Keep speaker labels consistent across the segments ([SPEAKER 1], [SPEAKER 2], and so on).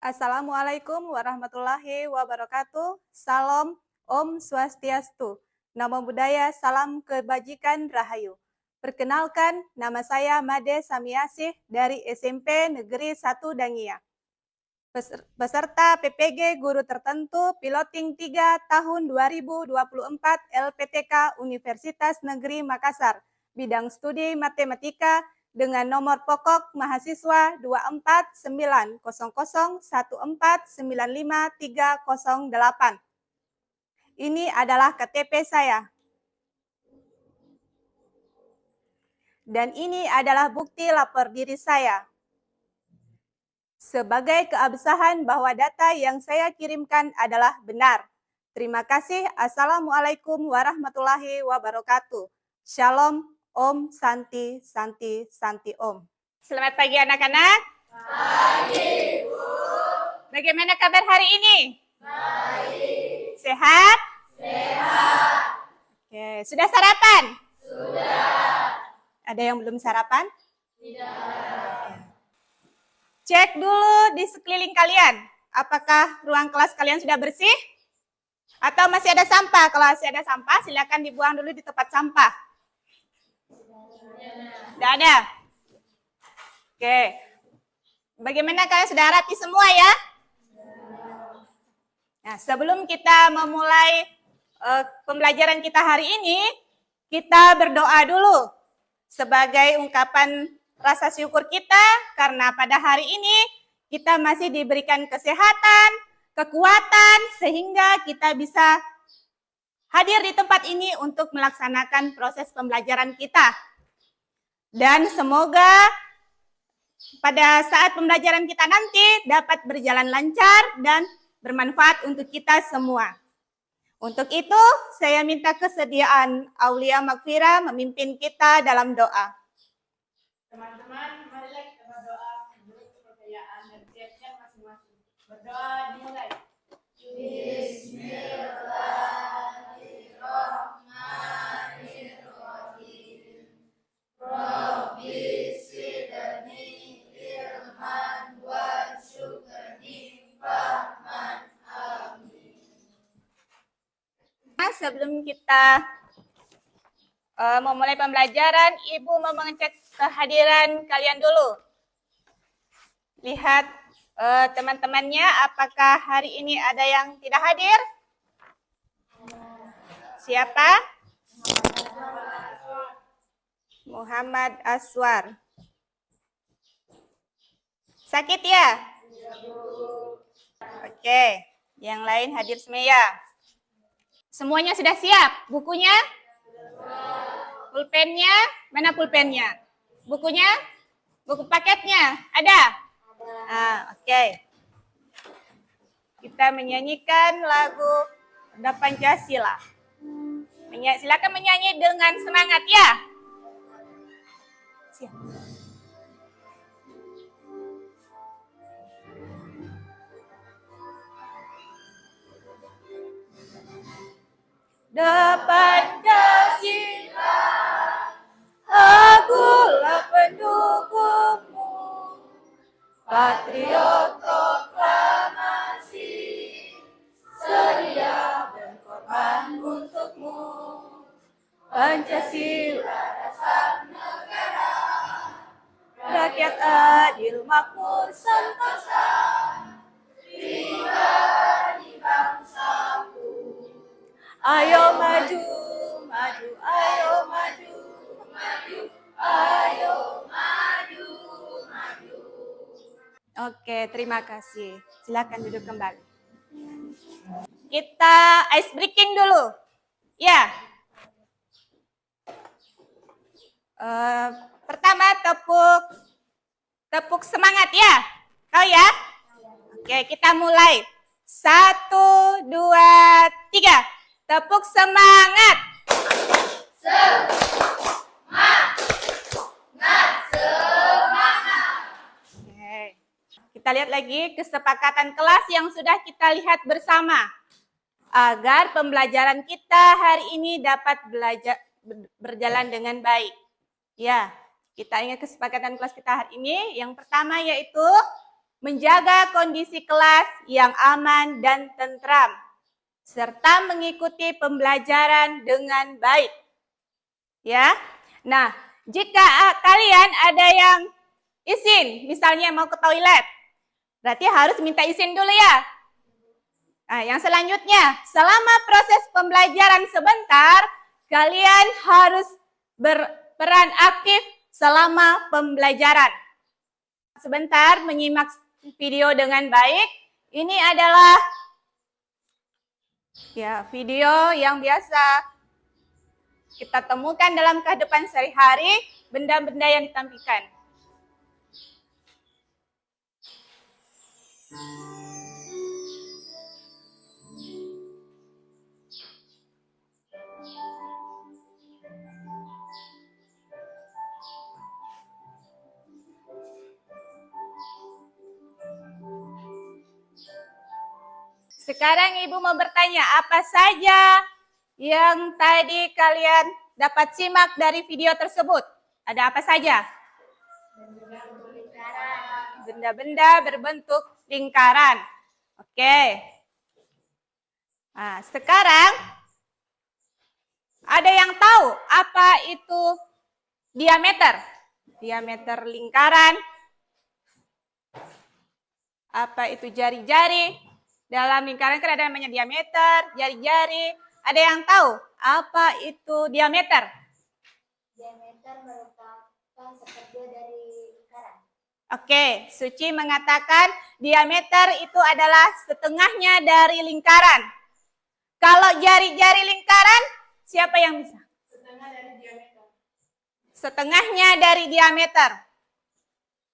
[SPEAKER 1] Assalamualaikum warahmatullahi wabarakatuh. Salam, Om Swastiastu. Namo Buddhaya, salam kebajikan Rahayu. Perkenalkan, nama saya Made Samiasih dari SMP Negeri 1 Dangia. Peserta PPG Guru Tertentu Piloting 3 tahun 2024 LPTK Universitas Negeri Makassar. Bidang studi matematika dengan nomor pokok mahasiswa 24901495308. Ini adalah KTP saya. Dan ini adalah bukti lapor diri saya. Sebagai keabsahan bahwa data yang saya kirimkan adalah benar. Terima kasih. Assalamualaikum warahmatullahi wabarakatuh. Shalom, Om, Santi, Santi, Santi, Om. Selamat pagi anak-anak. Pagi, Bu. Bagaimana kabar hari ini? Baik. Sehat? Sehat. Oke, sudah sarapan? Sudah. Ada yang belum sarapan? Tidak. Cek dulu di sekeliling kalian. Apakah ruang kelas kalian sudah bersih? Atau masih ada sampah? Kalau masih ada sampah, silakan dibuang dulu di tempat sampah. Sudah ada? Oke. Bagaimana kalian sudah rapi semua ya? Nah, sebelum kita memulai pembelajaran kita hari ini, kita berdoa dulu sebagai ungkapan rasa syukur kita karena pada hari ini kita masih diberikan kesehatan, kekuatan sehingga kita bisa hadir di tempat ini untuk melaksanakan proses pembelajaran kita. Dan semoga pada saat pembelajaran kita nanti dapat berjalan lancar dan bermanfaat untuk kita semua. Untuk itu, saya minta kesediaan Aulia Maghfirah memimpin kita dalam doa. Teman-teman, marilah kita berdoa menurut kepercayaan dan keyakinan masing-masing. Berdoa dimulai. Bismillahirrahmanirrahim. Rabbi zidni ilman warzuqni fahman. Amin. Nah, sebelum kita memulai pembelajaran, Ibu mau mengecek kehadiran kalian dulu. Lihat teman-temannya, apakah hari ini ada yang tidak hadir? Siapa? Muhammad Aswar. Sakit ya? Oke, yang lain hadir semua. Semuanya sudah siap? Bukunya? Pulpennya? Mana pulpennya? Bukunya? Buku paketnya? Ada? Oke. Kita menyanyikan lagu Pada Pancasila. Silakan menyanyi dengan semangat ya. Siap. Pada Pancasila, akulah pendukungmu, patriot proklamasi, sedia berkorban untukmu. Pancasila dasar negara, rakyat adil makmur sentosa, pribadi bangsaku. Ayo maju, maju, ayo maju, maju, ayo maju, maju. Oke, terima kasih. Silakan duduk kembali. Kita ice breaking dulu. Ya. Pertama tepuk semangat ya. Tahu ya? Oke, kita mulai. 1, 2, 3. Tepuk semangat. Semangat. Oke. Kita lihat lagi kesepakatan kelas yang sudah kita lihat bersama. Agar pembelajaran kita hari ini dapat berjalan dengan baik. Ya, kita ingat kesepakatan kelas kita hari ini. Yang pertama yaitu menjaga kondisi kelas yang aman dan tentram, serta mengikuti pembelajaran dengan baik. Ya. Nah, jika kalian ada yang izin, misalnya mau ke toilet, berarti harus minta izin dulu ya. Nah, yang selanjutnya, selama proses pembelajaran sebentar, kalian harus berperan aktif selama pembelajaran. Sebentar menyimak video dengan baik. Ini adalah ya video yang biasa kita temukan dalam kehidupan sehari-hari, benda-benda yang ditampilkan. Sekarang Ibu mau bertanya, apa saja yang tadi kalian dapat simak dari video tersebut? Ada apa saja? Benda-benda berbentuk lingkaran. Oke. Nah, sekarang ada yang tahu apa itu diameter? Diameter lingkaran. Apa itu jari-jari? Dalam lingkaran kan ada namanya diameter, jari-jari. Ada yang tahu apa itu diameter?
[SPEAKER 2] Diameter merupakan sepertigga dari lingkaran.
[SPEAKER 1] Oke, Suci mengatakan diameter itu adalah setengahnya dari lingkaran. Kalau jari-jari lingkaran, siapa yang bisa?
[SPEAKER 2] Setengah dari diameter.
[SPEAKER 1] Setengahnya dari diameter.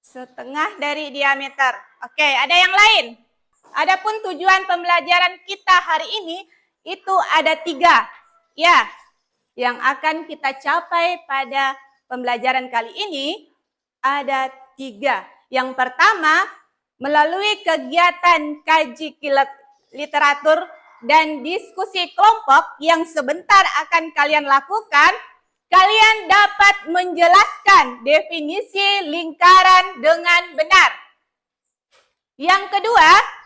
[SPEAKER 1] Setengah dari diameter. Oke, ada yang lain? Adapun tujuan pembelajaran kita hari ini itu ada 3. Ya, yang akan kita capai pada pembelajaran kali ini ada 3. Yang pertama, melalui kegiatan kaji literatur dan diskusi kelompok yang sebentar akan kalian lakukan, kalian dapat menjelaskan definisi lingkaran dengan benar. Yang kedua,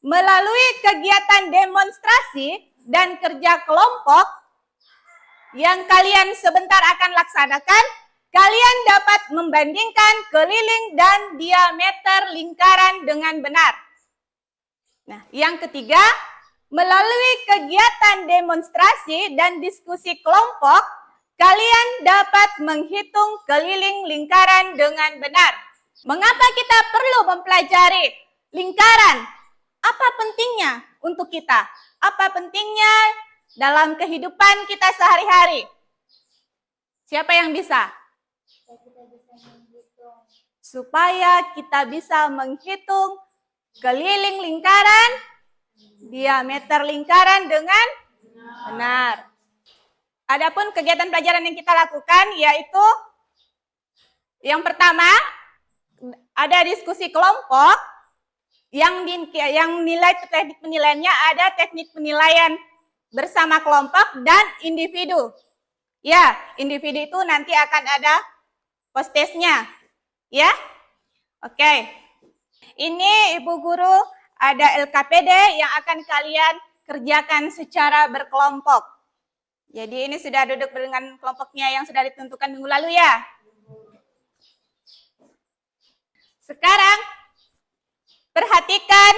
[SPEAKER 1] melalui kegiatan demonstrasi dan kerja kelompok yang kalian sebentar akan laksanakan, kalian dapat membandingkan keliling dan diameter lingkaran dengan benar. Nah, yang ketiga, melalui kegiatan demonstrasi dan diskusi kelompok, kalian dapat menghitung keliling lingkaran dengan benar. Mengapa kita perlu mempelajari lingkaran? Apa pentingnya untuk kita? Apa pentingnya dalam kehidupan kita sehari-hari? Siapa yang bisa? Supaya kita bisa menghitung keliling lingkaran, diameter lingkaran dengan benar. Adapun kegiatan pelajaran yang kita lakukan yaitu yang pertama ada diskusi kelompok. Yang nilai teknik penilaiannya ada teknik penilaian bersama kelompok dan individu. Ya, individu itu nanti akan ada post-testnya. Ya, oke. Ini Ibu Guru ada LKPD yang akan kalian kerjakan secara berkelompok. Jadi ini sudah duduk dengan kelompoknya yang sudah ditentukan minggu lalu ya. Sekarang perhatikan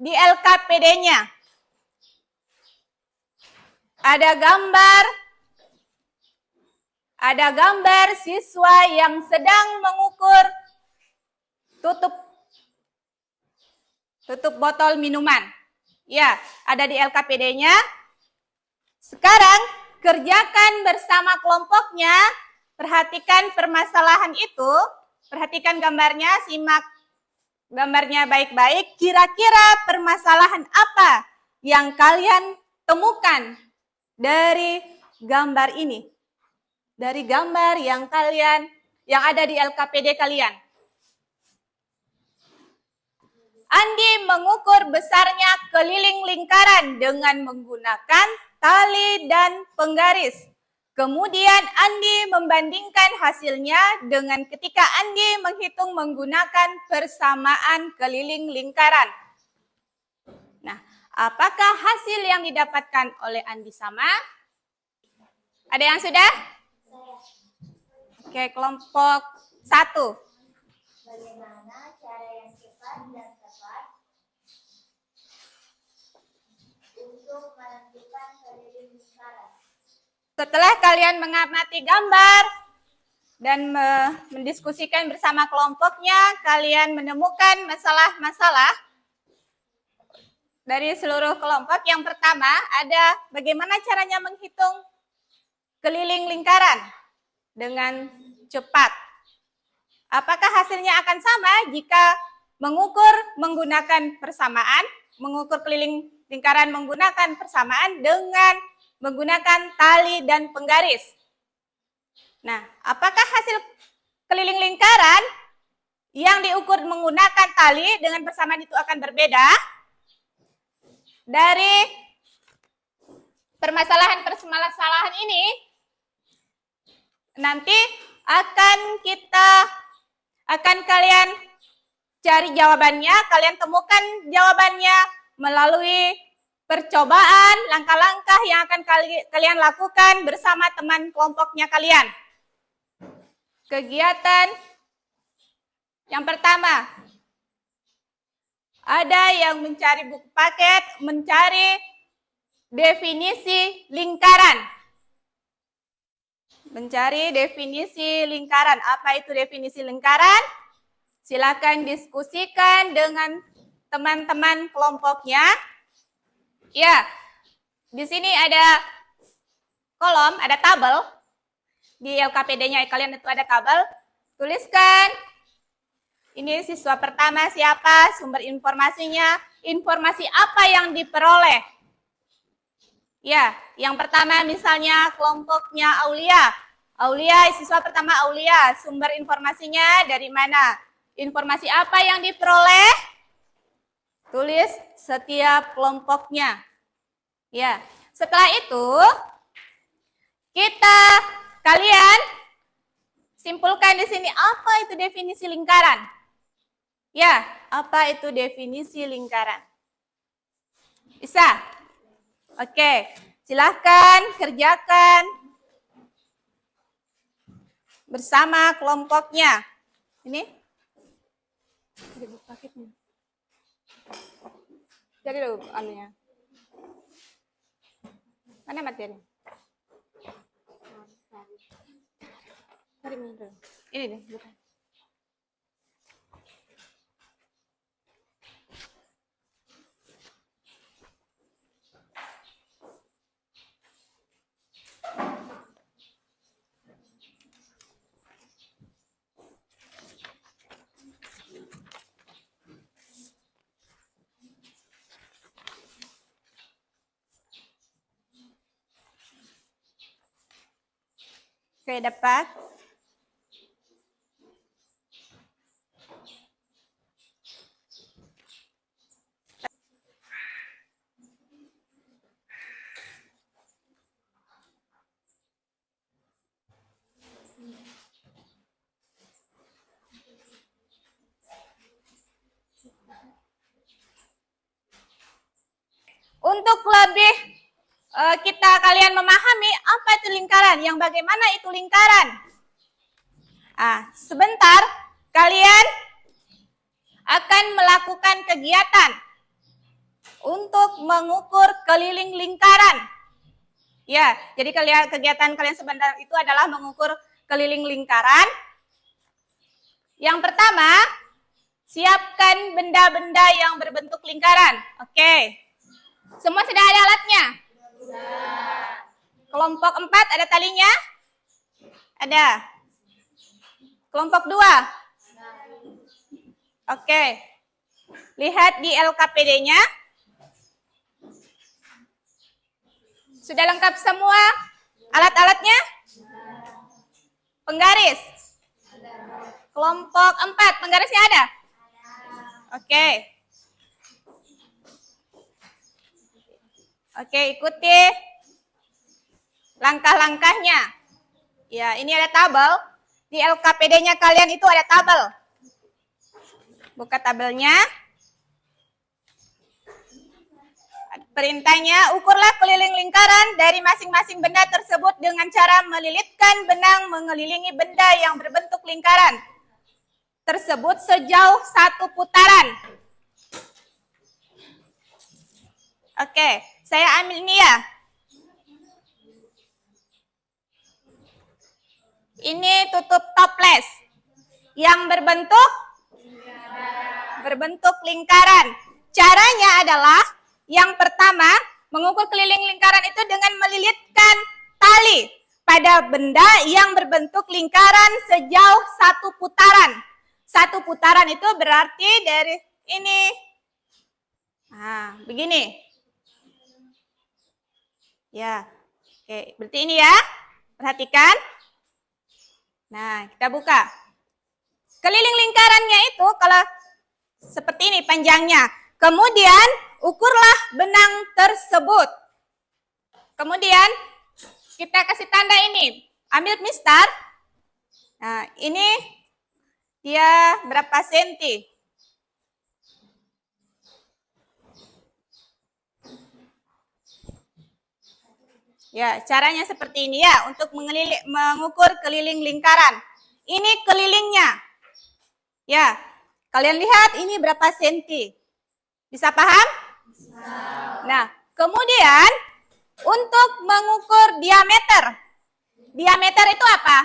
[SPEAKER 1] di LKPD-nya. Ada gambar siswa yang sedang mengukur tutup botol minuman. Ya, ada di LKPD-nya. Sekarang kerjakan bersama kelompoknya. Perhatikan permasalahan itu. Perhatikan gambarnya, simak gambarnya baik-baik, kira-kira permasalahan apa yang kalian temukan dari gambar ini? Dari gambar yang ada di LKPD kalian. Andi mengukur besarnya keliling lingkaran dengan menggunakan tali dan penggaris. Kemudian Andi membandingkan hasilnya dengan ketika Andi menghitung menggunakan persamaan keliling lingkaran. Nah, apakah hasil yang didapatkan oleh Andi sama? Ada yang sudah? Oke, kelompok 1.
[SPEAKER 2] Bagaimana cara yang cepat dan tepat untuk menentukan keliling lingkaran?
[SPEAKER 1] Setelah kalian mengamati gambar dan mendiskusikan bersama kelompoknya, kalian menemukan masalah-masalah dari seluruh kelompok. Yang pertama ada bagaimana caranya menghitung keliling lingkaran dengan cepat. Apakah hasilnya akan sama jika mengukur menggunakan persamaan, mengukur keliling lingkaran menggunakan persamaan dengan menggunakan tali dan penggaris? Nah, apakah hasil keliling lingkaran yang diukur menggunakan tali dengan persamaan itu akan berbeda? Dari permasalahan ini, nanti akan kalian cari jawabannya, kalian temukan jawabannya melalui percobaan, langkah-langkah yang akan kalian lakukan bersama teman kelompoknya kalian. Kegiatan yang pertama, ada yang mencari buku paket, mencari definisi lingkaran. Mencari definisi lingkaran. Apa itu definisi lingkaran? Silakan diskusikan dengan teman-teman kelompoknya. Ya, di sini ada kolom, ada tabel. Di LKPD-nya kalian itu ada tabel. Tuliskan. Ini siswa pertama siapa, sumber informasinya, informasi apa yang diperoleh. Ya, yang pertama misalnya kelompoknya Aulia. Aulia, siswa pertama Aulia, sumber informasinya dari mana? Informasi apa yang diperoleh? Tulis setiap kelompoknya. Ya, setelah itu kalian simpulkan di sini apa itu definisi lingkaran. Ya, apa itu definisi lingkaran? Bisa? Oke, silahkan kerjakan bersama kelompoknya. Ini? Jadi dulu anunya. Mana materi? Ini deh, bukan. Oke, dapat. Untuk lebih kalian memahami apa itu lingkaran, yang bagaimana itu lingkaran. Sebentar kalian akan melakukan kegiatan untuk mengukur keliling lingkaran. Ya, jadi kegiatan kalian sebentar itu adalah mengukur keliling lingkaran. Yang pertama, siapkan benda-benda yang berbentuk lingkaran. Oke. Semua sudah ada alatnya? Sudah. Kelompok 4 ada talinya? Ada. Kelompok 2? Oke. Lihat di LKPD-nya. Sudah lengkap semua alat-alatnya? Penggaris? Kelompok 4, penggarisnya ada? Oke. Oke, ikuti langkah-langkahnya. Ya, ini ada tabel. Di LKPD-nya kalian itu ada tabel. Buka tabelnya. Perintahnya, ukurlah keliling lingkaran dari masing-masing benda tersebut dengan cara melilitkan benang mengelilingi benda yang berbentuk lingkaran tersebut sejauh 1 putaran. Oke, saya ambil ini ya. Ini tutup toples yang berbentuk lingkaran. Caranya adalah yang pertama, mengukur keliling lingkaran itu dengan melilitkan tali pada benda yang berbentuk lingkaran sejauh 1 putaran. 1 putaran itu berarti dari ini. Nah, begini. Ya, oke, berarti ini ya. Perhatikan. Nah, kita buka. Keliling lingkarannya itu kalau seperti ini panjangnya. Kemudian ukurlah benang tersebut. Kemudian kita kasih tanda ini. Ambil mistar. Nah, ini dia berapa senti? Ya, caranya seperti ini ya untuk mengukur keliling lingkaran. Ini kelilingnya. Ya, kalian lihat ini berapa senti? Bisa paham? Bisa. Nah, kemudian untuk mengukur diameter. Diameter itu apa?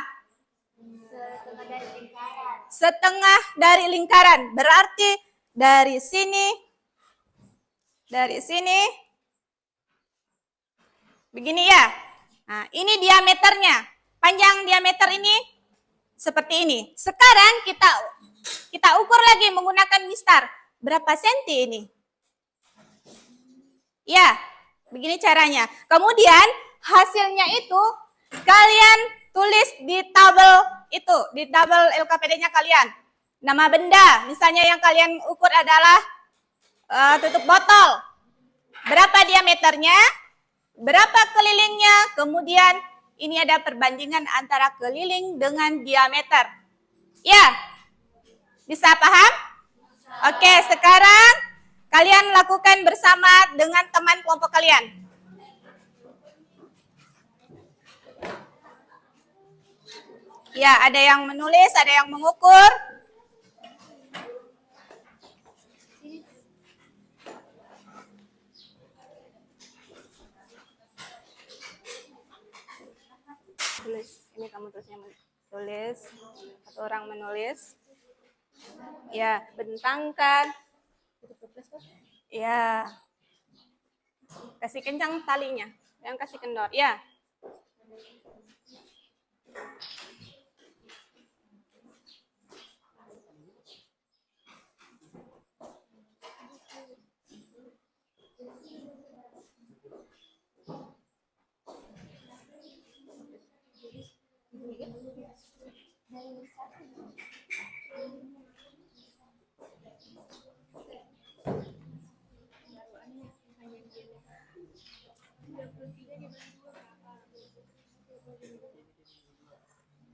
[SPEAKER 1] Setengah dari lingkaran. Berarti dari sini, begini ya. Nah, ini diameternya. Panjang diameter ini seperti ini. Sekarang kita ukur lagi menggunakan mistar. Berapa senti ini? Ya, begini caranya. Kemudian hasilnya itu kalian tulis di tabel itu, di tabel LKPD-nya kalian. Nama benda, misalnya yang kalian ukur adalah tutup botol. Berapa diameternya? Berapa kelilingnya? Kemudian ini ada perbandingan antara keliling dengan diameter. Ya, bisa paham? Oke, sekarang kalian lakukan bersama dengan teman kelompok kalian. Ya, ada yang menulis, ada yang mengukur. Tulis, ini kamu tulis. Satu orang menulis. Ya, bentangkan. Ya. Kasih kencang talinya, yang kasih kendor. Ya.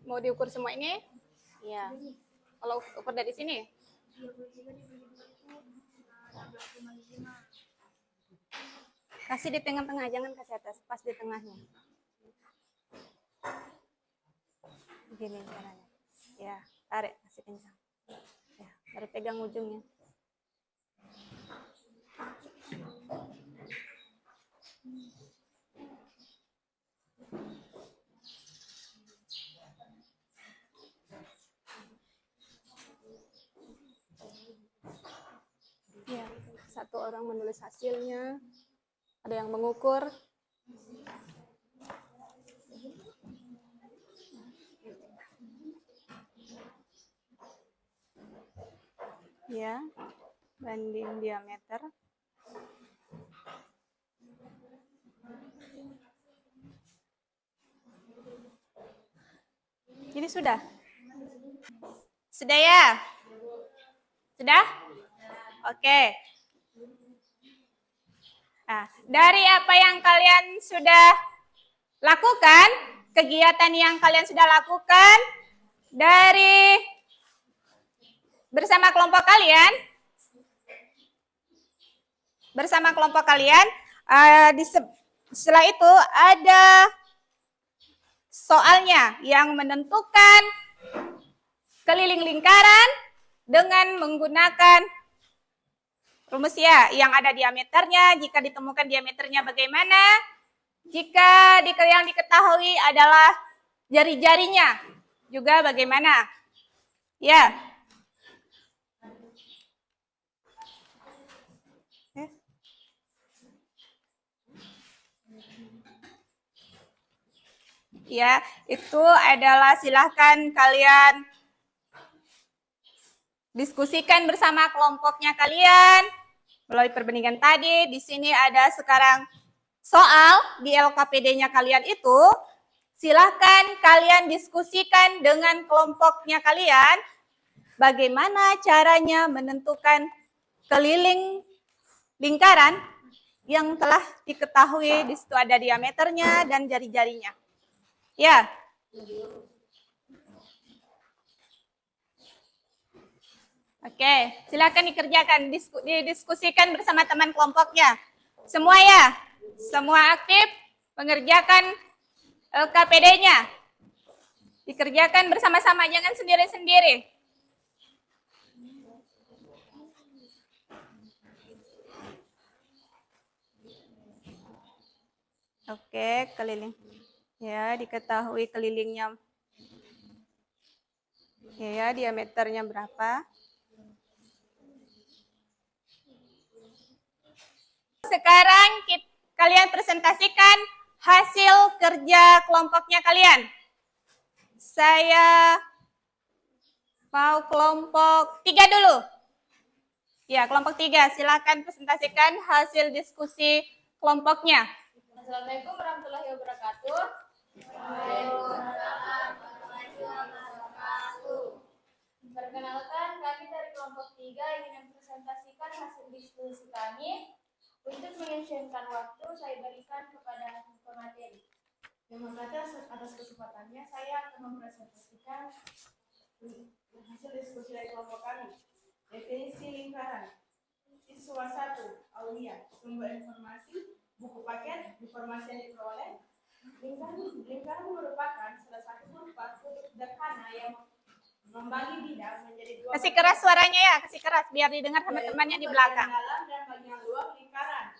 [SPEAKER 1] Mau diukur semua ini? Iya. Kalau ukur dari sini? Kasih di tengah-tengah, jangan kasih atas, pas di tengahnya. Begini caranya. Ya, tarik, kasih kencang. Ya, baru pegang ujungnya. Ya, satu orang menulis hasilnya, ada yang mengukur. Ya, banding diameter. Ini sudah? Sudah ya? Sudah? Oke. Nah, dari apa yang kalian sudah lakukan kegiatan yang kalian sudah lakukan dari bersama kelompok kalian. Setelah itu ada soalnya yang menentukan keliling lingkaran dengan menggunakan rumus ya, yang ada diameternya. Jika ditemukan diameternya bagaimana? Jika yang diketahui adalah jari-jarinya juga bagaimana? Ya. Ya, itu adalah silahkan kalian diskusikan bersama kelompoknya kalian melalui perbandingan tadi. Di sini ada sekarang soal di LKPD-nya kalian itu. Silahkan kalian diskusikan dengan kelompoknya kalian bagaimana caranya menentukan keliling lingkaran yang telah diketahui. Di situ ada diameternya dan jari-jarinya. Ya. Oke, silakan dikerjakan, didiskusikan bersama teman kelompoknya. Semua ya, semua aktif mengerjakan LKPD-nya. Dikerjakan bersama-sama, jangan sendiri-sendiri. Oke, keliling. Ya, diketahui kelilingnya. Ya, diameternya berapa? Sekarang kalian presentasikan hasil kerja kelompoknya kalian. Saya mau kelompok 3 dulu. Ya, kelompok 3. Silakan presentasikan hasil diskusi kelompoknya.
[SPEAKER 3] Assalamualaikum warahmatullahi wabarakatuh. Perkenalkan, kami dari kelompok 3 ingin mempresentasikan hasil diskusi kami. Untuk mengefisienkan waktu, saya berikan kepada pemateri. Terima kasih atas kesempatannya. Saya akan mempresentasikan hasil diskusi dari kelompok kami. Definisi lingkaran. Siswa 1, Aulia. Sumber informasi, buku paket, informasi yang diperoleh. Lingkaran merupakan salah satu berupa kutub sederhana yang membagi bidang menjadi 2.
[SPEAKER 1] Kasih keras suaranya ya, kasih keras biar didengar sama temannya di belakang.
[SPEAKER 3] Dalam dan bagian luar lingkaran.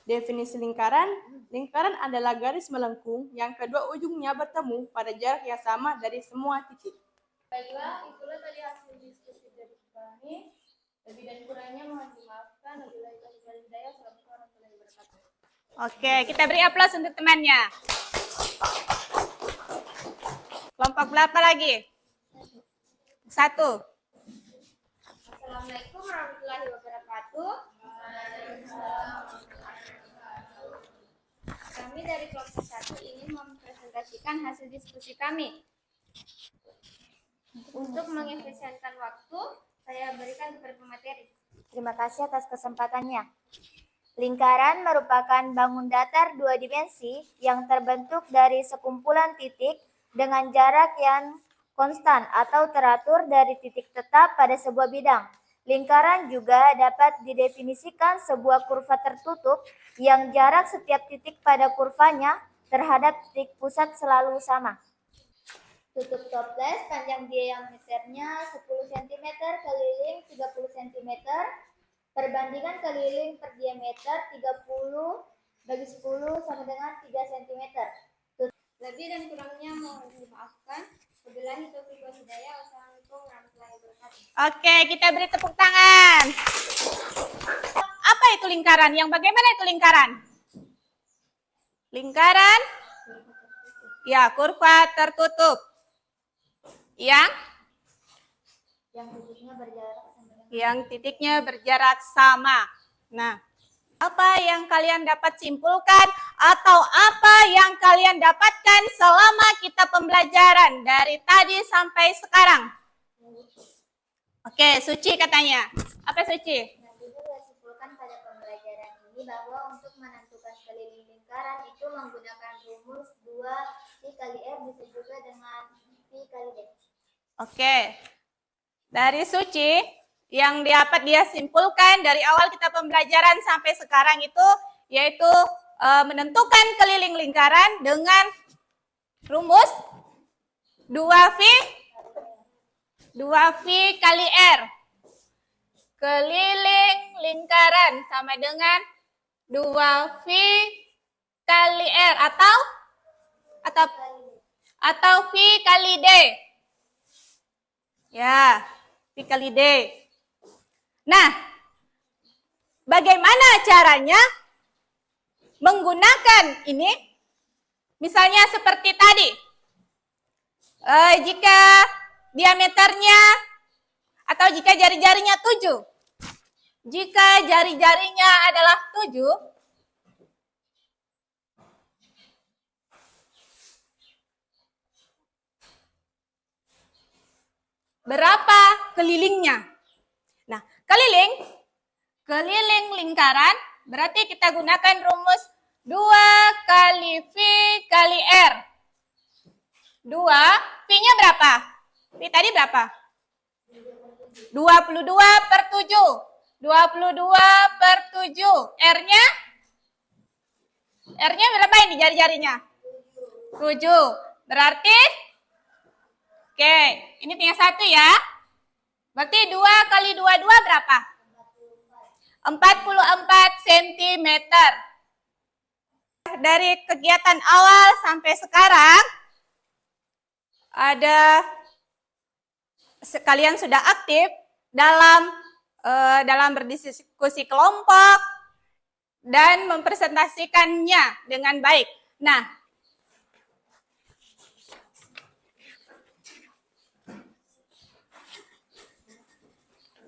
[SPEAKER 3] Definisi lingkaran. Lingkaran adalah garis melengkung yang kedua ujungnya bertemu pada jarak yang sama dari semua titik. Baiklah, itulah tadi hasil diskusi dari kami. Lebih dan kurangnya mohon dimaafkan. Wabillahi taufiq wal hidayah. Assalamualaikum warahmatullahi wabarakatuh.
[SPEAKER 1] Oke, kita beri aplaus untuk temannya. Kelompok berapa lagi? 1.
[SPEAKER 2] Assalamualaikum warahmatullahi wabarakatuh. Kami dari kelompok 1 ingin mempresentasikan hasil diskusi kami. Untuk mengefisienkan waktu, saya berikan kepada pemateri. Terima kasih atas kesempatannya. Lingkaran merupakan bangun datar 2 dimensi yang terbentuk dari sekumpulan titik dengan jarak yang konstan atau teratur dari titik tetap pada sebuah bidang. Lingkaran juga dapat didefinisikan sebuah kurva tertutup yang jarak setiap titik pada kurvanya terhadap titik pusat selalu sama. Tutup toples panjang diameternya 10 cm, keliling 30 cm. Perbandingan keliling per diameter 30/10 sama dengan 3 cm. Lebih dan kurangnya mohon dimaafkan. Wabillahi taufiq wal hidayah. Wassalamualaikum warahmatullahi wabarakatuh.
[SPEAKER 1] Oke, kita beri tepuk tangan. Apa itu lingkaran? Yang bagaimana itu lingkaran? Lingkaran? Ya, kurva tertutup. Yang titiknya berjarak sama. Nah, apa yang kalian dapat simpulkan atau apa yang kalian dapatkan selama kita pembelajaran dari tadi sampai sekarang? Oke, Suci katanya. Apa Suci?
[SPEAKER 2] Nah, juga saya simpulkan pada pembelajaran ini bahwa untuk menentukan keliling lingkaran itu menggunakan rumus 2 pi kali R bisa juga dengan pi kali D.
[SPEAKER 1] Oke. Dari Suci, yang dapat dia simpulkan dari awal kita pembelajaran sampai sekarang itu, yaitu menentukan keliling lingkaran dengan rumus 2V kali R. Keliling lingkaran sama dengan 2V kali R atau V kali D. Ya, V kali D. Nah, bagaimana caranya menggunakan ini? Misalnya seperti tadi. Jika diameternya atau jika jari-jarinya 7. Jika jari-jarinya adalah 7, berapa kelilingnya? Nah, keliling lingkaran berarti kita gunakan rumus 2 kali V kali R. 2, V-nya berapa? V tadi berapa? 22 per 7. 22 per 7. R-nya berapa ini jari-jarinya? 7. Berarti, oke, ini tinggal 1 ya. Berarti 2 kali 22 berapa? 44 cm. Dari kegiatan awal sampai sekarang, kalian sudah aktif dalam berdiskusi kelompok dan mempresentasikannya dengan baik. Nah,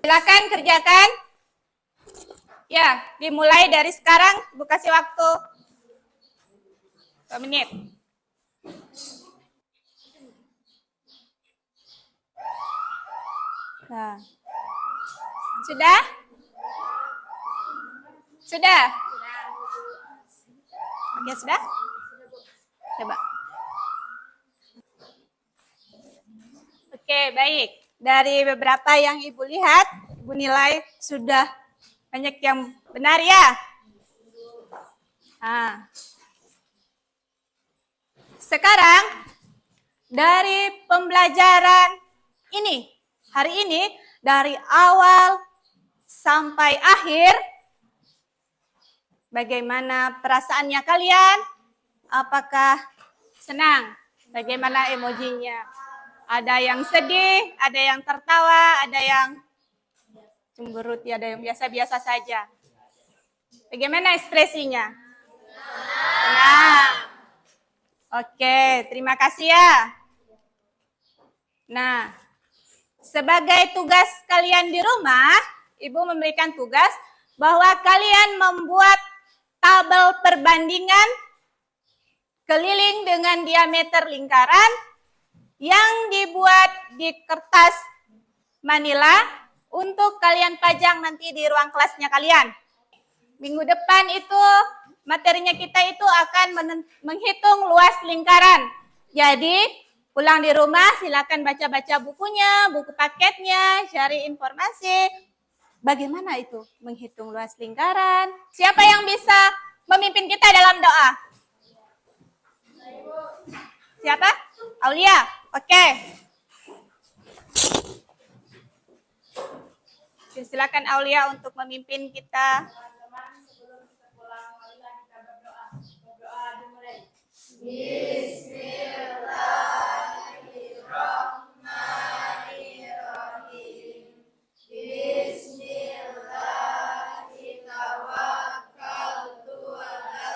[SPEAKER 1] silakan kerjakan. Ya, dimulai dari sekarang. Ibu kasih waktu 2 menit. Nah. Sudah? Sudah? Oke, sudah? Coba. Oke, baik. Dari beberapa yang Ibu lihat, Ibu nilai sudah banyak yang benar ya? Nah. Sekarang, dari pembelajaran ini, hari ini, dari awal sampai akhir, bagaimana perasaannya kalian? Apakah senang? Bagaimana emojinya? Ada yang sedih, ada yang tertawa, ada yang cemberut, ada yang biasa-biasa saja. Bagaimana ekspresinya? Senang. Oke, terima kasih ya. Nah, sebagai tugas kalian di rumah, Ibu memberikan tugas bahwa kalian membuat tabel perbandingan keliling dengan diameter lingkaran yang dibuat di kertas manila untuk kalian pajang nanti di ruang kelasnya kalian. Minggu depan itu materinya kita itu akan menghitung luas lingkaran. Jadi pulang di rumah silakan baca-baca bukunya, buku paketnya, cari informasi. Bagaimana itu menghitung luas lingkaran? Siapa yang bisa memimpin kita dalam doa? Siapa? Aulia. Oke. Silakan Aulia untuk memimpin kita.
[SPEAKER 3] Teman-teman, sebelum kita pulang, marilah kita berdoa. Berdoa dimulai. Bismillahirrahmanirrahim. Bismillahirrahmanirrahim.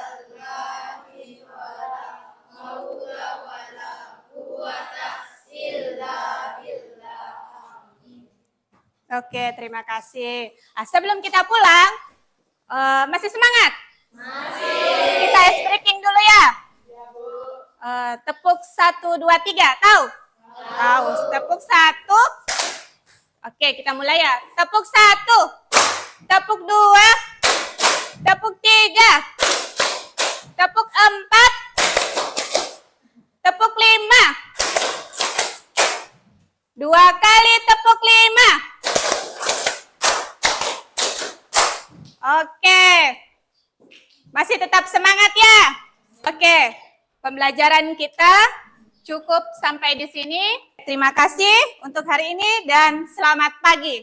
[SPEAKER 3] Wallahi wala haula wala quwata illa billah.
[SPEAKER 1] Oke, terima kasih. Nah, sebelum kita pulang, masih semangat? Masih. Kita ice breaking dulu ya. Tepuk 1, 2, 3. Tahu? Tahu. Tepuk 1. Oke, kita mulai ya. Tepuk 1. Tepuk 2. Tepuk 3. Tepuk Oke. Masih tetap semangat ya? Oke. Pembelajaran kita cukup sampai di sini. Terima kasih untuk hari ini dan selamat pagi.